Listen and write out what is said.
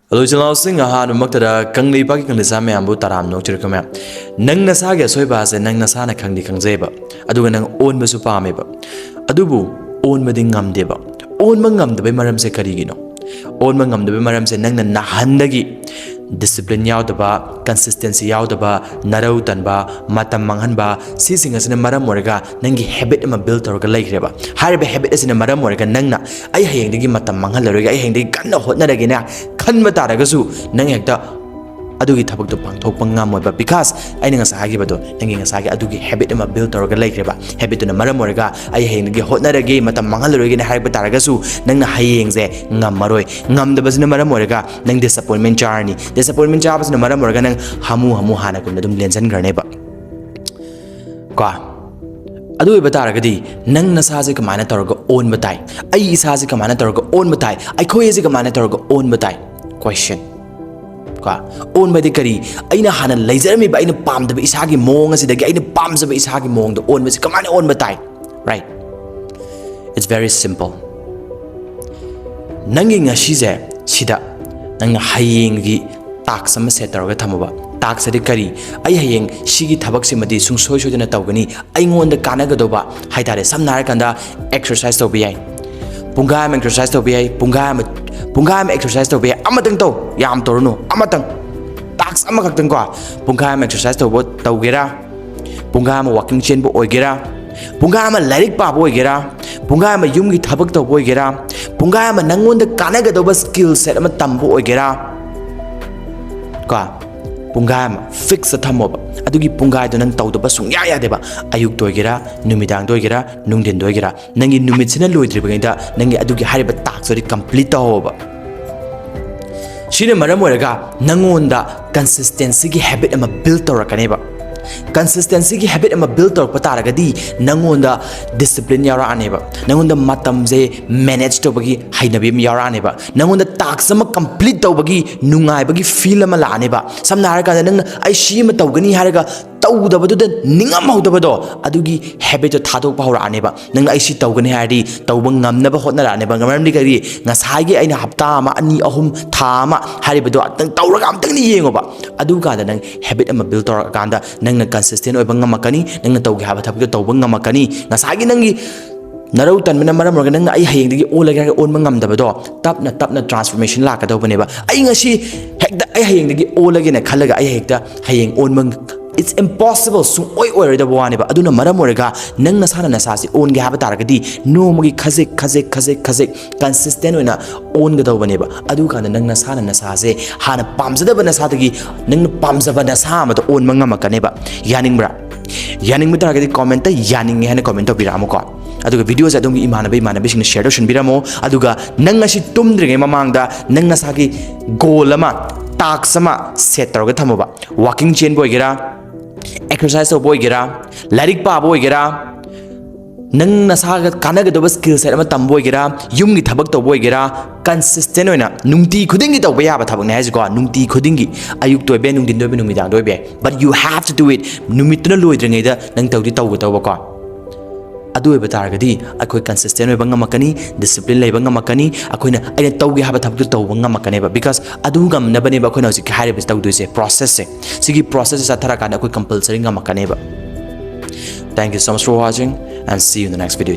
Hello, Sing Ahan Maktada, Kangli Paki Kandisame Ambu Taram no Chirkama. Nang Nasaga soibas and Nang Nasana Kandi Kangzeba. Aduanang own Mesupameba. Adubu, own Medingam Deba. Own Mangam the Bimaram Sekarigino. Own Mangam the Bimaram se Nang Nahandagi. Discipline yaudaba, consistency yaudaba, narautanba, matam manghanba, seizing us in a maramorga, Nangi habit in a built or galakeba. Haribe habit is in a maramorga Nangna. I hang the Gimatam Mangalariga, I hang the Gano Hotnagina, Kanmataragazu, Nangakta. Adugi tabak to pang topangam but because I think as a hagibato, hanging as adugi habit in a built or galakeba, habit in a maramorga, I hang the hotnara game, matam mangalariga, haribataragasu, Nang haying ze, Ngamaroi, Ngam the Bazina maramorga, Nang disappointment journey, disappointment jobs in a maramorga, Hamu Hana Kundum Lens and Graneba. Qua Adu Bataragadi, Nang Nasazi Kamanatorgo own batai, I Isazi Kamanatorgo own batai, I Koyazi Kamanatorgo own batai. Question. Own by the Kari, Aina Hana laser me by the palm the Isagi Mong as the guy the palms of Isagi Mong, the own with command own batai. Right? It's very simple. Nanging a shize, Shida, Nang Hayingi, Taxam setter or Tamaba, Tax at the Kari, I hang Shigi Tabaximati, Sung Social in a Togani, I own the Kanagadoba, Haitare, some Narakanda, exercise to be. Pungam exercise to be, Pungam exercise to be, Amatanto, Yam Torno, Amatang, Tax Amakatangua, Pungam exercise to what Taugira, Pungam walking chain boygera, Pungam Larik Pap boygera, Pungam Yungi Tabak to boygera, Pungam Nangun the Kanagadoba skill set of a tambo boygera. Pungam fix a tamoba. Adugi Pungai to Nang Tau the Basung Yaya deba, Ayuk doigera, Numidang doigera, Nungden doigera, Nangi Numitsina Louis Tribagenda, Nangi Adugi Hariba tax or the complete over. Shina Maramorega, Nangunda, consistency habit and a built or a caneba. Consistency habit and a built or pataragadi, Nangunda discipline yara aneba, Nangunda matamze manage to bagi, Hainabim yara aneba, Nangunda taxama complete tobagi, Nungai bagi feel malaneba, some Naraka, I shim togani haraga. Tau the Badu, Ningam out the Bado, Adugi habit to Tato Power Aneba, Nang I see Togani Hardy, Tobangam never hot Naraneba, Ramdikari, Nasagi and Haptama, Ani Ahum, Tama, Haribado, Tauragam Tani Yoba, Aduga, the Nang habit and a built or Ganda, Nang consistent or Bangamakani, Nang Tog Habitat Tobangamakani, Nasagi Nangi. Narutan Minamara Morgan, I hang the Olaga own Mangam the Bado, Tapna transformation laka dobaneba. I see heck the I hang the Olagan a Kalaga, I hate the Haying own Mang. It's impossible so oi the one but aduna maramorega nang nasana nasasi own gabataragadi no mugi kazik consistent wina own gadawaneba adu kana nang nasana nasase hana pamzada banasatagi nang pamzaba nasama to own mangamakaneba yaning mutaragadi comment yaning hana comment biramuko aduga videos adungi imanabe sing share shin biramo aduga nang asi tumdringe mamangda nang nasagi goal ama task ama set targa thamoba walking chain boygera exercise of boygera, Larik Pa boygera, Nang Nasaga Kanagadoba skill set of a tamboygera, Yungi Tabak to boygera, consistent Nunti Kudingi to Bayaba Tabanazigo, Nunti Kudingi, Ayuk to a benung in Dobinumida dobe. But you have to do it, Numituna Luidringa, Nang Tauti with Ovaka. Adu Bataragadi, I could consistent with Bangamakani, discipline Labangamakani, I didn't tell we have a taboo to Bangamakane because Adugam Nabaneba Konosi Harib is to say processing. Sigi processes at Tarakana could compulsory Makaneba. Thank you so much for watching and see you in the next video.